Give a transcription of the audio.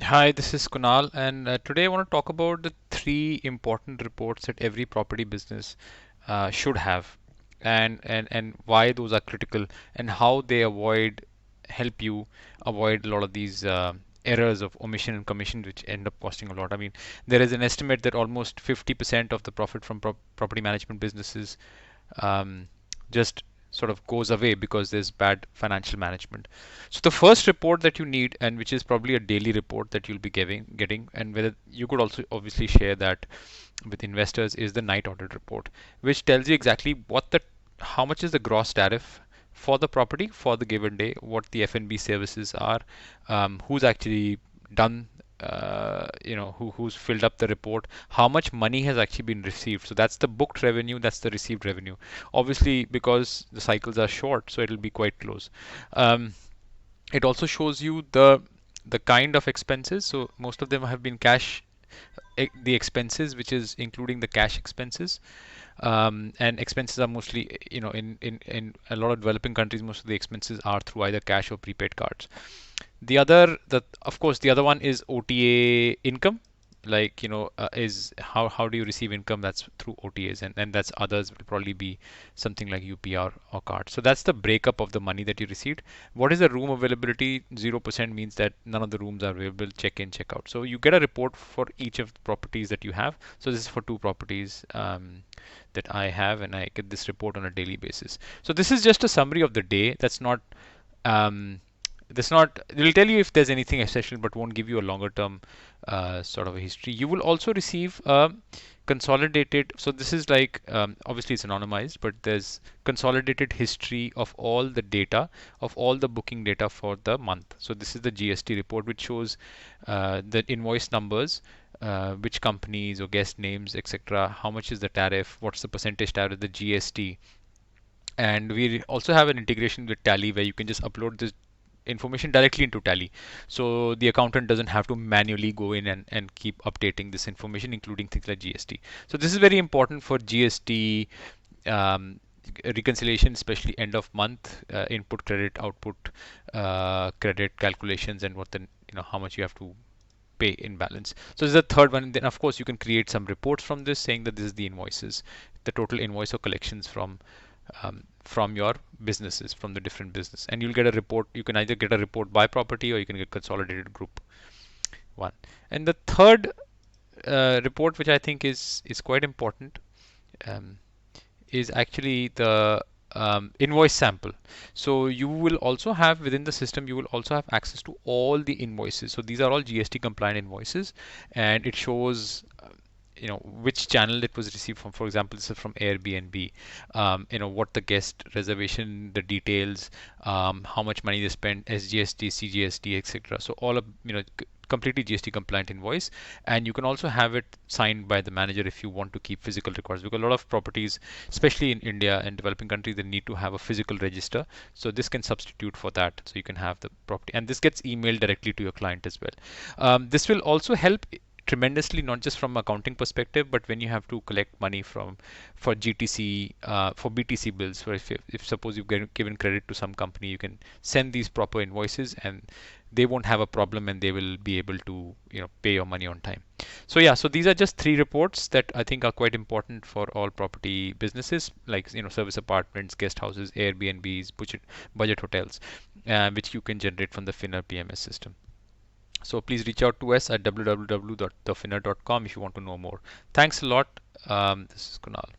Hi, this is Kunal, and today I want to talk about the three important reports that every property business should have, and why those are critical, and how they help you avoid a lot of these errors of omission and commission, which end up costing a lot. I mean, there is an estimate that almost 50% of the profit from property management businesses um, just sort of goes away because there's bad financial management. So the first report that you need, and which is probably a daily report that you'll be getting, and whether you could also obviously share that with investors, is the Night Audit report, which tells you exactly how much is the gross tariff for the property for the given day, what the F&B services are, who's actually done, who's filled up the report, how much money has actually been received. So that's the booked revenue, that's the received revenue. Obviously, because the cycles are short, so it'll be quite close. Um, it also shows you the kind of expenses. So most of them have been cash, the expenses, which is including the cash expenses. And expenses are mostly, in a lot of developing countries, most of the expenses are through either cash or prepaid cards. Of course, the other one is OTA income. Like, is how do you receive income? That's through OTAs, and that's others will probably be something like UPR or card. So that's the breakup of the money that you received. What is the room availability? 0% means that none of the rooms are available, check in, check out. So you get a report for each of the properties that you have. So this is for two properties that I have, and I get this report on a daily basis. So this is just a summary of the day. Um, it will tell you if there's anything essential, but won't give you a longer term sort of a history. You will also receive a consolidated. So this is like, obviously it's anonymized, but there's consolidated history of all the data, of all the booking data for the month. So this is the GST report, which shows the invoice numbers, which companies or guest names, etc. How much is the tariff? What's the percentage tariff? The GST. And we also have an integration with Tally where you can just upload this information directly into Tally. So the accountant doesn't have to manually go in and keep updating this information, including things like GST. So this is very important for GST um, reconciliation, especially end of month input credit, output credit calculations, and how much you have to pay in balance. So this is the third one. And then of course you can create some reports from this saying that this is the invoices, the total invoice or collections from your businesses, from the different business, and you'll get a report. You can either get a report by property or you can get consolidated group one. And the third report, which I think is quite important, um, is actually the invoice sample. So you will also have within the system, you will also have access to all the invoices. So these are all GST compliant invoices, and it shows which channel it was received from. For example, this is from Airbnb. What the guest reservation, the details, how much money they spent, SGST, CGST, etc. So all of completely GST compliant invoice, and you can also have it signed by the manager if you want to keep physical records, because a lot of properties, especially in India and developing countries, they need to have a physical register. So this can substitute for that. So you can have the property, and this gets emailed directly to your client as well. This will also help tremendously, not just from accounting perspective, but when you have to collect money for GTC, for BTC bills. For if suppose you've given credit to some company, you can send these proper invoices, and they won't have a problem, and they will be able to pay your money on time. So yeah, so these are just three reports that I think are quite important for all property businesses, like service apartments, guest houses, Airbnbs, budget hotels, which you can generate from the Finner PMS system. So please reach out to us at www.thefinner.com if you want to know more. Thanks a lot. This is Kunal.